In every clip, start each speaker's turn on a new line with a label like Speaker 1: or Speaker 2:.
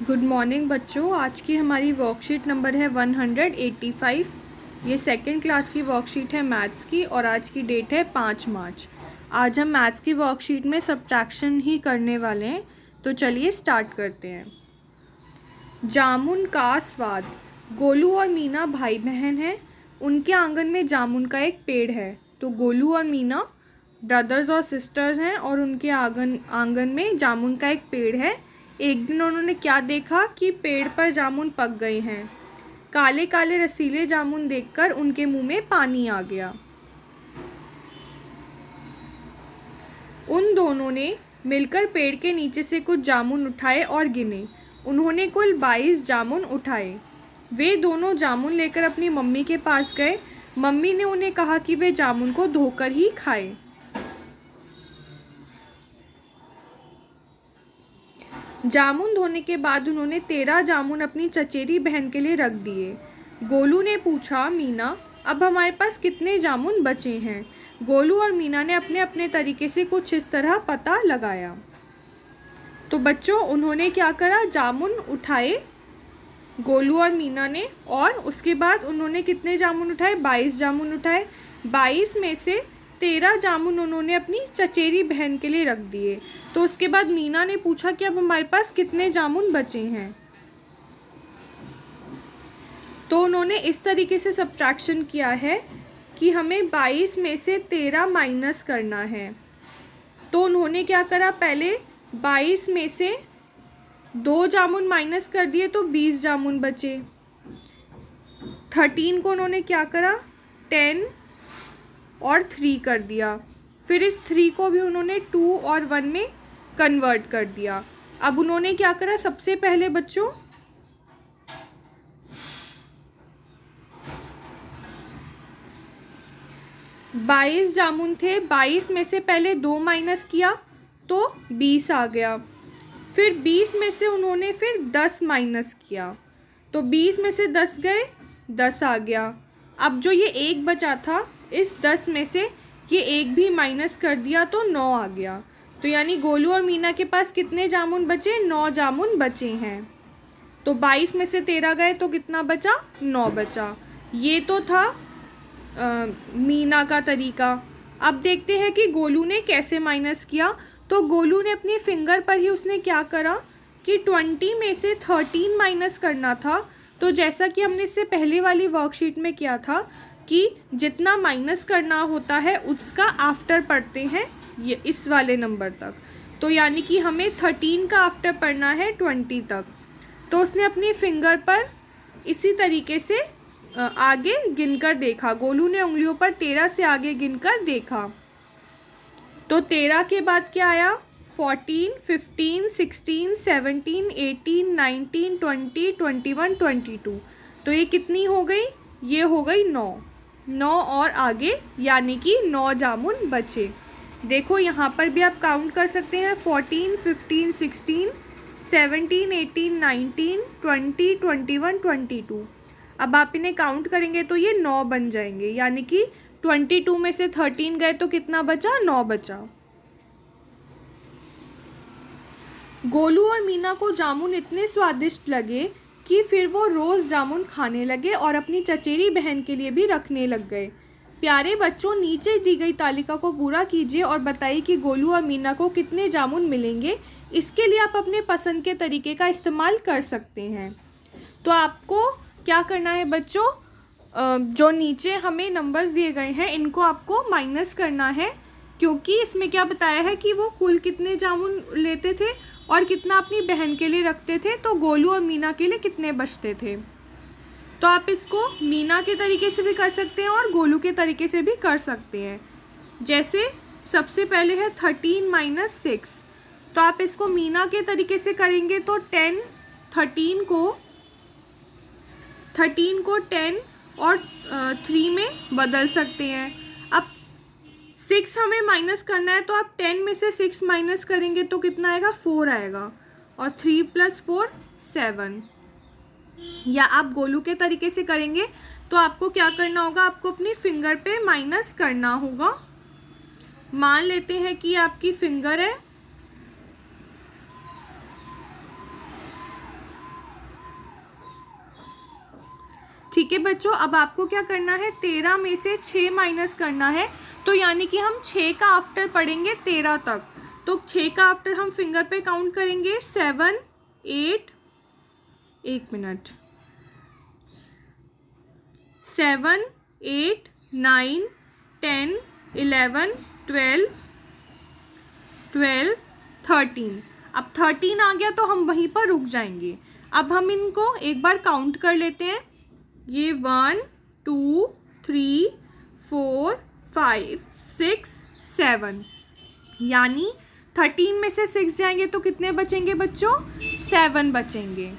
Speaker 1: Good morning बच्चों। आज की हमारी वर्कशीट नंबर है 185। ये सेकंड क्लास की वर्कशीट है मैथ्स की और आज की डेट है 5 मार्च। आज हम मैथ्स की वर्कशीट में सब्ट्रैक्शन ही करने वाले हैं, तो चलिए स्टार्ट करते हैं। जामुन का स्वाद। गोलू और मीना भाई बहन हैं। उनके आंगन में जामुन का एक पेड़ है। तो गोलू और मीना ब्रदर्स और सिस्टर्स हैं और उनके आंगन में जामुन का एक पेड़ है। एक दिन उन्होंने क्या देखा कि पेड़ पर जामुन पक गए हैं। काले काले रसीले जामुन देखकर उनके मुंह में पानी आ गया। उन दोनों ने मिलकर पेड़ के नीचे से कुछ जामुन उठाए और गिने। उन्होंने कुल 22 जामुन उठाए। वे दोनों जामुन लेकर अपनी मम्मी के पास गए। मम्मी ने उन्हें कहा कि वे जामुन को धोकर ही खाएं। जामुन धोने के बाद उन्होंने 13 जामुन अपनी चचेरी बहन के लिए रख दिए। गोलू ने पूछा, मीना अब हमारे पास कितने जामुन बचे हैं? गोलू और मीना ने अपने अपने तरीके से कुछ इस तरह पता लगाया। तो बच्चों उन्होंने क्या करा, जामुन उठाए गोलू और मीना ने, और उसके बाद उन्होंने कितने जामुन उठाए? 22 जामुन उठाए। 22 में से 13 जामुन उन्होंने अपनी चचेरी बहन के लिए रख दिए। तो उसके बाद मीना ने पूछा कि अब हमारे पास कितने जामुन बचे हैं? तो उन्होंने इस तरीके से सब्ट्रैक्शन किया है कि हमें 22 में से 13 माइनस करना है। तो उन्होंने क्या करा, पहले 22 में से 2 जामुन माइनस कर दिए तो 20 जामुन बचे। 13 को उन्होंने क्या करा, 10 और 3 कर दिया। फिर इस 3 को भी उन्होंने 2 और 1 में कन्वर्ट कर दिया। अब उन्होंने क्या करा, सबसे पहले बच्चों 22 जामुन थे, 22 में से पहले 2 माइनस किया तो 20 आ गया। फिर 20 में से उन्होंने फिर 10 माइनस किया तो 20 में से 10 गए, 10 आ गया। अब जो ये 1 बचा था, इस 10 में से ये 1 भी माइनस कर दिया तो 9 आ गया। तो यानी गोलू और मीना के पास कितने जामुन बचे? 9 जामुन बचे हैं। तो 22 में से 13 गए तो कितना बचा? 9 बचा। ये तो था मीना का तरीका। अब देखते हैं कि गोलू ने कैसे माइनस किया। तो गोलू ने अपने फिंगर पर ही उसने क्या करा कि 20 में से 13 माइनस करना था। तो जैसा कि हमने इससे पहले वाली वर्कशीट में किया था कि जितना माइनस करना होता है उसका आफ्टर पढ़ते हैं ये इस वाले नंबर तक। तो यानी कि हमें 13 का आफ्टर पढ़ना है 20 तक। तो उसने अपनी फिंगर पर इसी तरीके से आगे गिनकर देखा। गोलू ने उंगलियों पर 13 से आगे गिनकर देखा। तो 13 के बाद क्या आया? 14, 15, 16, 17, 18, 19, 20, 21, 22। तो ये कितनी हो गई? ये हो गई 9 और आगे यानी कि 9 जामुन बचे। देखो यहाँ पर भी आप काउंट कर सकते हैं, 14, 15, 16, 17, 18, 19, 20, 21, 22। अब आप इन्हें काउंट करेंगे तो ये 9 बन जाएंगे, यानी कि 22 में से 13 गए तो कितना बचा? 9 बचा। गोलू और मीना को जामुन इतने स्वादिष्ट लगे कि फिर वो रोज़ जामुन खाने लगे और अपनी चचेरी बहन के लिए भी रखने लग गए। प्यारे बच्चों, नीचे दी गई तालिका को पूरा कीजिए और बताइए कि गोलू और मीना को कितने जामुन मिलेंगे। इसके लिए आप अपने पसंद के तरीके का इस्तेमाल कर सकते हैं। तो आपको क्या करना है बच्चों, जो नीचे हमें नंबर्स दिए गए हैं इनको आपको माइनस करना है, क्योंकि इसमें क्या बताया है कि वो कुल कितने जामुन लेते थे और कितना अपनी बहन के लिए रखते थे। तो गोलू और मीना के लिए कितने बचते थे। तो आप इसको मीना के तरीके से भी कर सकते हैं और गोलू के तरीके से भी कर सकते हैं। जैसे सबसे पहले है 13 माइनस 6। तो आप इसको मीना के तरीके से करेंगे तो 13 को 10 और 3 में बदल सकते हैं। अब 6 हमें माइनस करना है तो आप 10 में से 6 माइनस करेंगे तो कितना आएगा? 4 आएगा। और 3 + 4 7। या आप गोलू के तरीके से करेंगे तो आपको क्या करना होगा, आपको अपनी फिंगर पे माइनस करना होगा। मान लेते हैं कि आपकी फिंगर है ठीक है बच्चों, अब आपको क्या करना है, 13 में से 6 माइनस करना है। तो यानी कि हम 6 का आफ्टर पढ़ेंगे 13 तक। तो 6 का आफ्टर हम फिंगर पे काउंट करेंगे, 7 8, 1 मिनट, 7 8 9 10 11 12 13। अब 13 आ गया तो हम वहीं पर रुक जाएंगे। अब हम इनको एक बार काउंट कर लेते हैं। ये 1 2 3 4 5 6 7, यानी 13 में से 6 जाएंगे तो कितने बचेंगे बच्चों, 7 बचेंगे।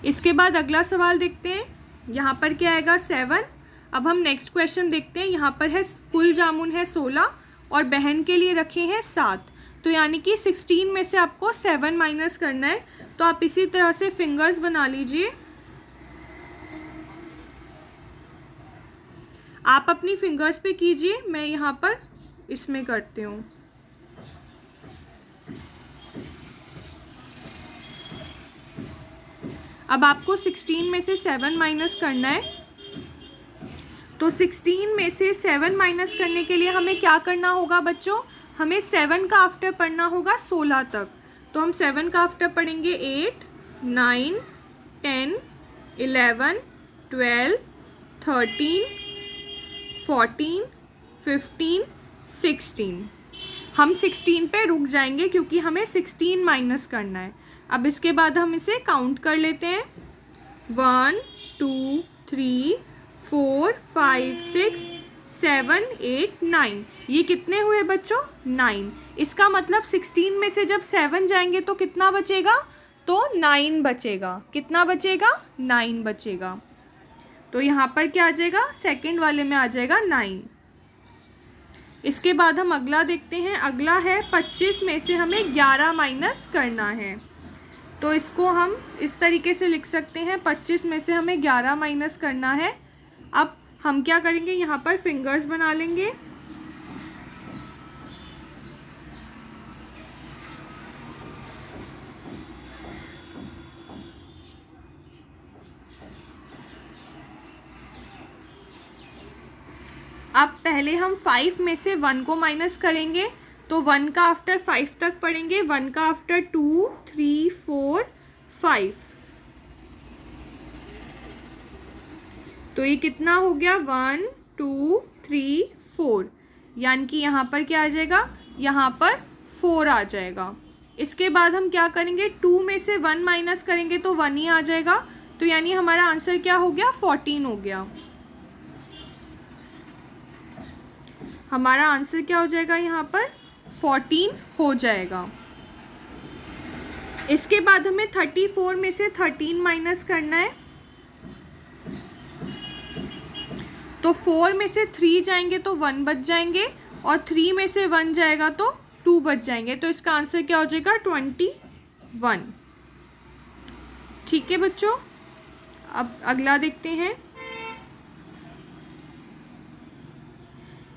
Speaker 1: इसके बाद अगला सवाल देखते हैं, यहाँ पर क्या आएगा, 7। अब हम नेक्स्ट क्वेश्चन देखते हैं। यहाँ पर है कुल जामुन है 16 और बहन के लिए रखे हैं 7। तो यानी कि 16 में से आपको 7 माइनस करना है। तो आप इसी तरह से फिंगर्स बना लीजिए। आप अपनी फिंगर्स पे कीजिए, मैं यहाँ पर इसमें करती हूँ। अब आपको 16 में से 7 माइनस करना है। तो 16 में से 7 माइनस करने के लिए हमें क्या करना होगा बच्चों, हमें 7 का आफ्टर पढ़ना होगा 16 तक। तो हम 7 का आफ्टर पढ़ेंगे 8 9 10 11 12 13 14 15 16। हम 16 पे रुक जाएंगे क्योंकि हमें 16 माइनस करना है। अब इसके बाद हम इसे काउंट कर लेते हैं, 1 2 3 4 5 6 7 8 9। ये कितने हुए बच्चों, 9। इसका मतलब 16 में से जब 7 जाएंगे तो कितना बचेगा, तो 9 बचेगा। कितना बचेगा, 9 बचेगा। तो यहाँ पर क्या आ जाएगा, सेकंड वाले में आ जाएगा 9। इसके बाद हम अगला देखते हैं। अगला है 25 में से हमें 11 माइनस करना है। तो इसको हम इस तरीके से लिख सकते हैं, 25 में से हमें 11 माइनस करना है। अब हम क्या करेंगे, यहाँ पर फिंगर्स बना लेंगे। अब पहले हम 5 में से 1 को माइनस करेंगे। तो 1 का आफ्टर 5 तक पढ़ेंगे, 1 का आफ्टर 2 3 4 5। तो ये कितना हो गया, 1 2 3 4, यानी कि यहाँ पर क्या आ जाएगा, यहाँ पर 4 आ जाएगा। इसके बाद हम क्या करेंगे, 2 में से 1 माइनस करेंगे तो 1 ही आ जाएगा। तो यानी हमारा आंसर क्या हो गया, 14 हो गया। हमारा आंसर क्या हो जाएगा, यहाँ पर 14 हो जाएगा। इसके बाद हमें 34 में से 13 माइनस करना है। तो 4 में से 3 जाएंगे तो 1 बच जाएंगे, और 3 में से 1 जाएगा तो 2 बच जाएंगे। तो इसका आंसर क्या हो जाएगा, 21। ठीक है बच्चों, अब अगला देखते हैं।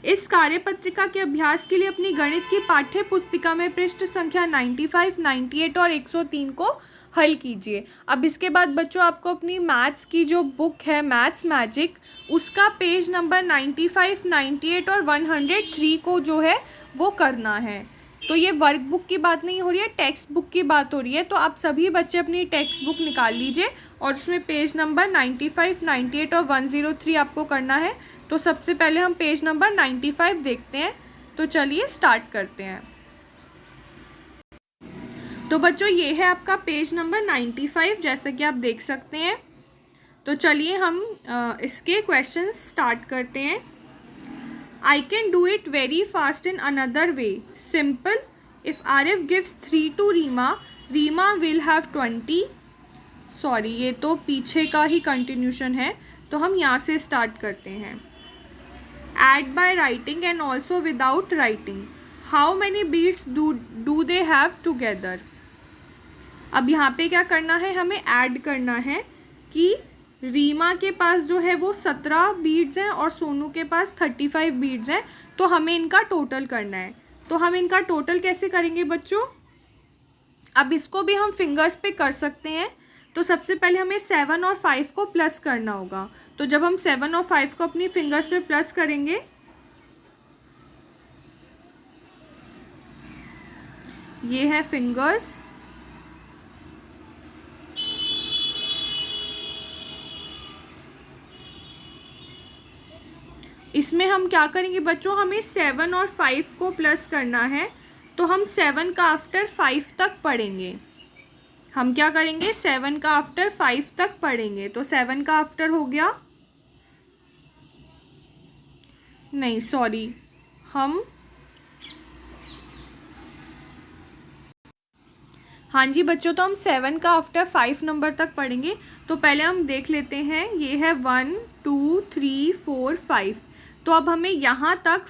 Speaker 1: इस कार्यपत्रिका के अभ्यास के लिए अपनी गणित की पाठ्य पुस्तिका में पृष्ठ संख्या 95, 98 और 103 को हल कीजिए। अब इसके बाद बच्चों आपको अपनी मैथ्स की जो बुक है मैथ्स मैजिक, उसका पेज नंबर 95, 98 और 103 को जो है वो करना है। तो ये वर्क बुक की बात नहीं हो रही है, टेक्स्ट बुक की बात हो रही है। तो आप सभी बच्चे अपनी टेक्स्ट बुक निकाल लीजिए और उसमें पेज नंबर 95, 98 और 103 आपको करना है। तो सबसे पहले हम पेज नंबर 95 देखते हैं। तो चलिए स्टार्ट करते हैं। तो बच्चों ये है आपका पेज नंबर 95, जैसा कि आप देख सकते हैं। तो चलिए हम इसके क्वेश्चन स्टार्ट करते हैं। I can do it very fast in another way, simple. If Arif gives 3 to Reema, Reema will have 20। Sorry, ये तो पीछे का ही कंटिन्यूशन है, तो हम यहाँ से स्टार्ट करते हैं। Add by writing and also without writing. How many beads do they have together? अब यहाँ पे क्या करना है, हमें ऐड करना है कि रीमा के पास जो है वो 17 बीड्स हैं और सोनू के पास 35 बीड्स हैं। तो हमें इनका टोटल करना है। तो हम इनका टोटल कैसे करेंगे बच्चों, अब इसको भी हम फिंगर्स पे कर सकते हैं। तो सबसे पहले हमें 7 और 5 को प्लस करना होगा। तो जब हम 7 और 5 को अपनी फिंगर्स पे प्लस करेंगे, ये है फिंगर्स, इसमें हम क्या करेंगे बच्चों, हमें 7 और 5 को प्लस करना है। तो हम 7 का आफ्टर 5 तक पढ़ेंगे। हम क्या करेंगे, 7 का आफ्टर 5 तक पढ़ेंगे। तो 7 का आफ्टर हो गया, नहीं सॉरी, हाँ जी बच्चों, तो हम 7 का आफ्टर 5 नंबर तक पढ़ेंगे। तो पहले हम देख लेते हैं, ये है 1 2 3 4 5। तो अब हमें यहाँ तक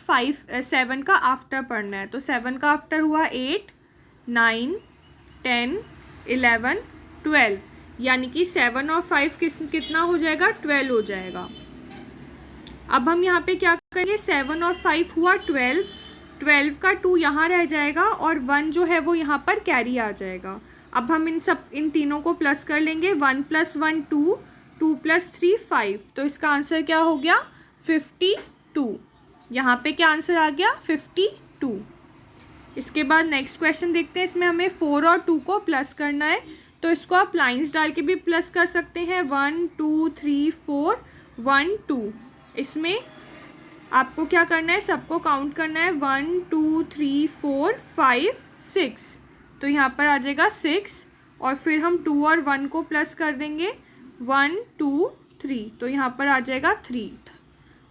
Speaker 1: 7 का आफ्टर पढ़ना है। तो 7 का आफ्टर हुआ 8 9 10 11 12, यानी कि 7 और 5 कितना हो जाएगा, 12 हो जाएगा। अब हम यहाँ पे क्या करेंगे, 7 और 5 हुआ 12, 12 का 2 यहाँ रह जाएगा और 1 जो है वो यहाँ पर कैरी आ जाएगा। अब हम इन तीनों को प्लस कर लेंगे। 1 + 1 2, 2 + 3 5। तो इसका आंसर क्या हो गया, 52। यहाँ पे क्या आंसर आ गया, 52। इसके बाद नेक्स्ट क्वेश्चन देखते हैं। इसमें हमें 4 और 2 को प्लस करना है। तो इसको आप लाइंस डाल के भी प्लस कर सकते हैं। 1 2 3 4 1 2। इसमें आपको क्या करना है, सबको काउंट करना है। 1 2 3 4 5 6। तो यहाँ पर आ जाएगा 6 और फिर हम 2 और 1 को प्लस कर देंगे। 1 2 3, तो यहाँ पर आ जाएगा 3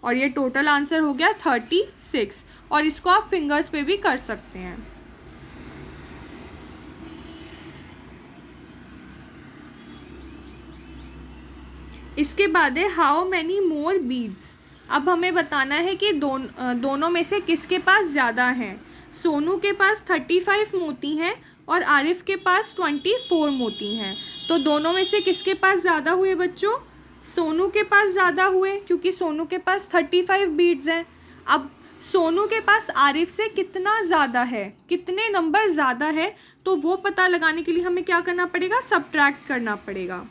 Speaker 1: और ये टोटल आंसर हो गया 36। और इसको आप फिंगर्स पे भी कर सकते हैं। इसके बाद है हाउ मैनी मोर बीड्स। अब हमें बताना है कि दोनों में से किसके पास ज़्यादा हैं। सोनू के पास 35 मोती हैं और आरिफ के पास 24 मोती हैं। तो दोनों में से किसके पास ज़्यादा हुए बच्चों, सोनू के पास ज़्यादा हुए, क्योंकि सोनू के पास 35 बीड्स हैं। अब सोनू के पास आरिफ से कितना ज़्यादा है, कितने नंबर ज़्यादा है, तो वो पता लगाने के लिए हमें क्या करना पड़ेगा, सब्ट्रैक्ट करना पड़ेगा।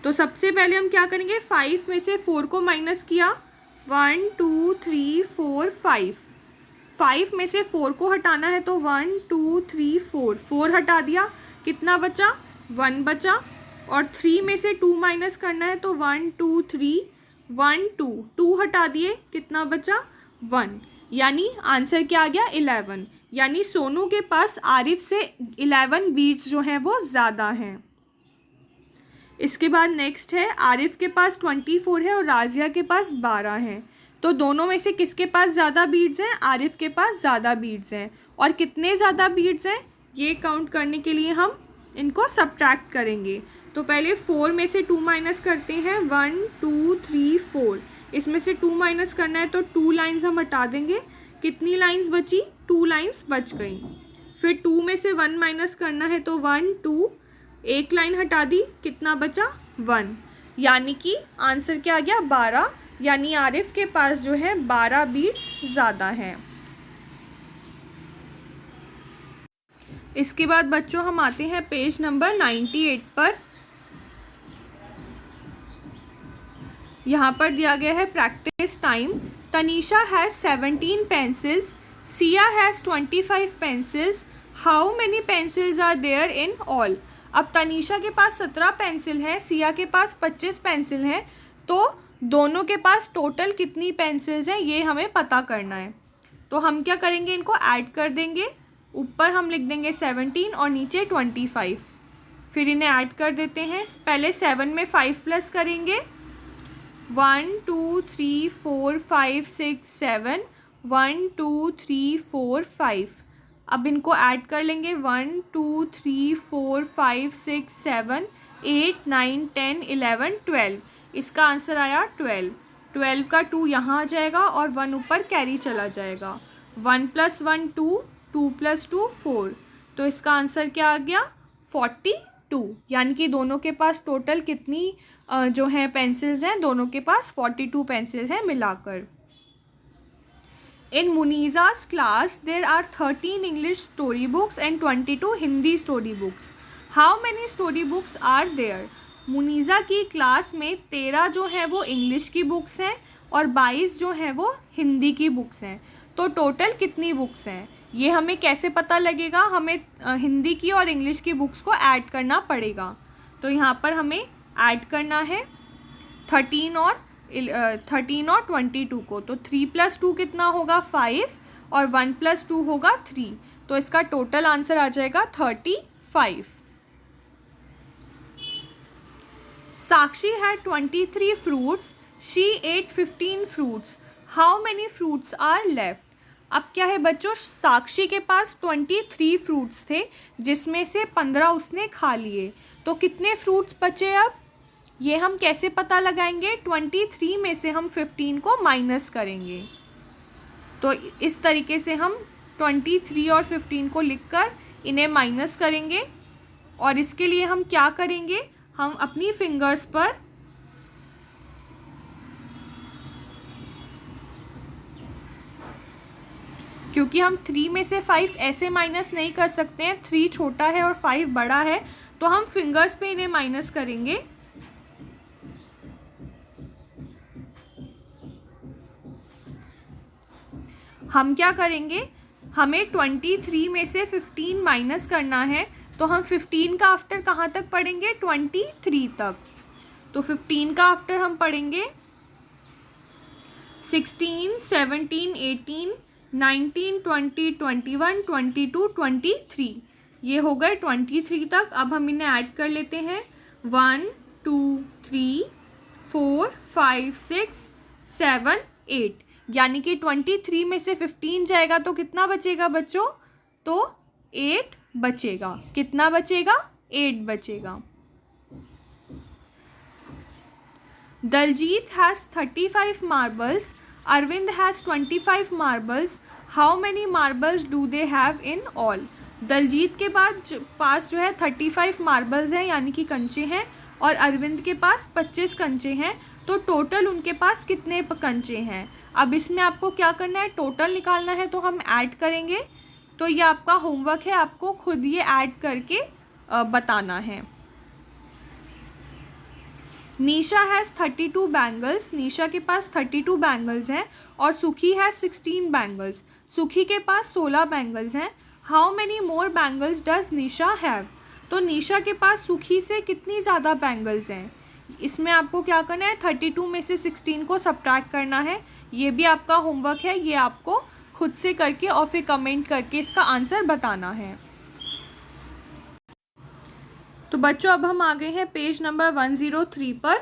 Speaker 1: तो सबसे पहले हम क्या करेंगे, 5 में से 4 को माइनस किया। 1 2 3 4 5। 5 में से 4 को हटाना है तो 1 2 3 4, 4 हटा दिया, कितना बचा, 1 बचा। और 3 में से 2 माइनस करना है तो 1 2 3 1 2, 2 हटा दिए, कितना बचा, 1। यानी आंसर क्या आ गया, 11। यानी सोनू के पास आरिफ से 11 बीट्स जो हैं वो ज़्यादा हैं। इसके बाद नेक्स्ट है, आरिफ के पास 24 है और राजिया के पास 12 हैं। तो दोनों में से किसके पास ज़्यादा बीड्स हैं, आरिफ के पास ज़्यादा बीड्स हैं। और कितने ज़्यादा बीड्स हैं ये काउंट करने के लिए हम इनको सब्ट्रैक्ट करेंगे। तो पहले 4 में से 2 माइनस करते हैं। 1 2 3 4, इसमें से 2 माइनस करना है तो 2 लाइन्स हम हटा देंगे। कितनी लाइन्स बची, 2 लाइन्स बच गई। फिर 2 में से 1 माइनस करना है तो 1 2, एक लाइन हटा दी, कितना बचा, 1। यानी कि आंसर क्या आ गया, 12। यानी आरिफ के पास जो है 12 बीट्स ज़्यादा हैं। इसके बाद बच्चों हम आते हैं पेज नंबर 98 पर। यहाँ पर दिया गया है practice time. Tanisha has 17 pencils, Siya has 25 pencils, how many pencils are there in all. अब तनीषा के पास 17 पेंसिल है, सिया के पास 25 पेंसिल हैं। तो दोनों के पास टोटल कितनी पेंसिल्स हैं ये हमें पता करना है। तो हम क्या करेंगे, इनको ऐड कर देंगे। ऊपर हम लिख देंगे 17 और नीचे 25। फिर इन्हें ऐड कर देते हैं। पहले 7 में 5 प्लस करेंगे। 1 2 3 4 5 6 7, 1 2 3 4 5। अब इनको ऐड कर लेंगे। 1 2 3 4 5 6 7 8 9 10 11 12। इसका आंसर आया 12। 12 का 2 यहाँ आ जाएगा और 1 ऊपर कैरी चला जाएगा। 1 + 1 2, 2 + 2 4। तो इसका आंसर क्या आ गया, 42। यानी कि दोनों के पास टोटल कितनी जो है पेंसिल्स हैं, दोनों के पास 42 पेंसिल्स हैं मिलाकर। In Muniza's class, there are 13 English story books and 22 Hindi story books. How many story books are there? Muniza की क्लास में 13 जो है वो इंग्लिश की बुक्स हैं और 22 जो हैं वो हिंदी की बुक्स हैं। तो टोटल कितनी बुक्स हैं ये हमें कैसे पता लगेगा? हमें हिंदी की और इंग्लिश की बुक्स को ऐड करना पड़ेगा। तो यहाँ पर हमें ऐड करना है 13 और 22 को। तो 3 + 2 कितना होगा? 5 और 1 + 2 होगा 3। तो इसका टोटल आंसर आ जाएगा 35। साक्षी had 23 fruits. She ate 15 fruits. How many fruits are left? अब क्या है बच्चों, साक्षी के पास 23 फ्रूट्स थे जिसमें से 15 उसने खा लिए। तो कितने फ्रूट्स बचे अब? ये हम कैसे पता लगाएंगे? 23 में से हम 15 को माइनस करेंगे। तो इस तरीके से हम 23 और 15 को लिखकर इन्हें माइनस करेंगे। और इसके लिए हम क्या करेंगे? हम अपनी फिंगर्स पर क्योंकि हम 3 में से 5 ऐसे माइनस नहीं कर सकते हैं, 3 छोटा है और 5 बड़ा है, तो हम फिंगर्स पे इन्हें माइनस करेंगे। हम क्या करेंगे? हमें 23 में से 15 माइनस करना है, तो हम 15 का आफ्टर कहाँ तक पढ़ेंगे? 23 तक। तो 15 का आफ्टर हम पढ़ेंगे 16, 17, 18, 19, 20, 21, 22, 23। ये हो गए 23 तक। अब हम इन्हें ऐड कर लेते हैं 1, 2, 3, 4, 5, 6, 7, 8। यानी कि 23 में से 15 जाएगा तो कितना बचेगा बच्चों? तो 8 बचेगा। कितना बचेगा? 8 बचेगा। Daljeet has 35 marbles. Arvind has 25 marbles. How many marbles do they have in all? Daljeet के पास जो है 35 मार्बल्स हैं यानी कि कंचे हैं, और अरविंद के पास 25 कंचे हैं। तो टोटल उनके पास कितने कंचे हैं? अब इसमें आपको क्या करना है? टोटल निकालना है, तो हम ऐड करेंगे। तो ये आपका होमवर्क है, आपको खुद ये ऐड करके बताना है। निशा हैज़ 32 बैंगल्स. निशा के पास 32 बैंगल्स हैं और सुखी हैज़ 16 बैंगल्स. सुखी के पास 16 बैंगल्स हैं. How many more bangles does Nisha have? तो निशा के पास सुखी से कितनी ज़्यादा बैंगल्स हैं? इसमें आपको क्या करना है? 32 में से 16 को सब्ट्रैक्ट करना है। ये भी आपका होमवर्क है, ये आपको खुद से करके और फिर कमेंट करके इसका आंसर बताना है। तो बच्चों अब हम आ गए हैं पेज नंबर 103 पर।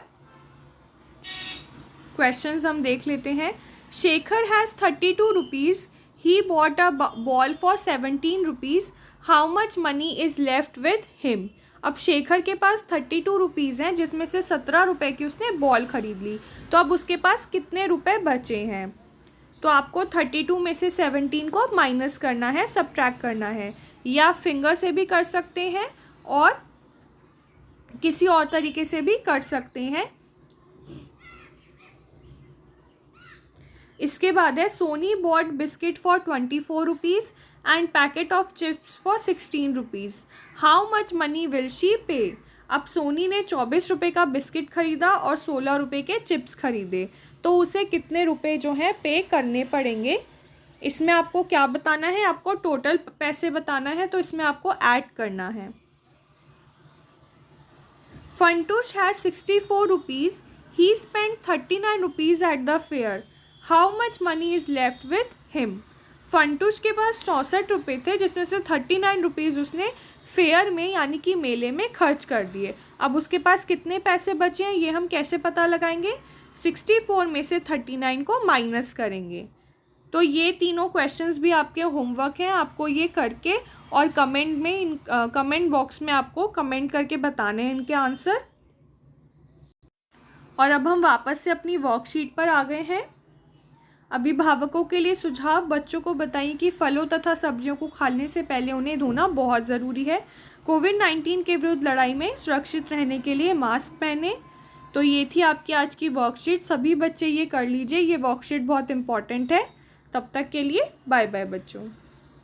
Speaker 1: क्वेश्चंस हम देख लेते हैं। Shekhar has 32 rupees. He bought a ball for 17 rupees. How much money is left with him? अब शेखर के पास 32 रुपीज़ हैं जिसमें से 17 रुपये की उसने बॉल ख़रीद ली। तो अब उसके पास कितने रुपए बचे हैं? तो आपको 32 में से 17 को माइनस करना है, सब्ट्रैक्ट करना है। या फिंगर से भी कर सकते हैं और किसी और तरीके से भी कर सकते हैं। इसके बाद है Soni bought biscuit for 24 rupees and packet of chips for 16 rupees. How much money will she pay? अब सोनी ने 24 रुपये का बिस्किट ख़रीदा और 16 रुपये के चिप्स ख़रीदे, तो उसे कितने रुपए जो हैं पे करने पड़ेंगे? इसमें आपको क्या बताना है? आपको टोटल पैसे बताना है, तो इसमें आपको ऐड करना है। Funtoosh has 64 rupees. He spend 39 rupees at the fair. How much money is left with him? Funtoosh के पास 64 रुपये थे जिसमें से 39 रुपीज़ उसने फेयर में यानी कि मेले में खर्च कर दिए। अब उसके पास कितने पैसे बचे हैं ये हम कैसे पता लगाएंगे? 64 में से 39 को माइनस करेंगे। तो ये तीनों क्वेश्चंस भी आपके होमवर्क हैं, आपको ये करके और कमेंट बॉक्स में आपको कमेंट करके बताने हैं इनके आंसर। और अब हम वापस से अपनी वर्कशीट पर आ गए हैं। अभिभावकों के लिए सुझाव: बच्चों को बताइए कि फलों तथा सब्जियों को खाने से पहले उन्हें धोना बहुत ज़रूरी है। कोविड-19 के विरुद्ध लड़ाई में सुरक्षित रहने के लिए मास्क पहने। तो ये थी आपकी आज की वर्कशीट। सभी बच्चे ये कर लीजिए, ये वर्कशीट बहुत इंपॉर्टेंट है। तब तक के लिए बाय बाय बच्चों।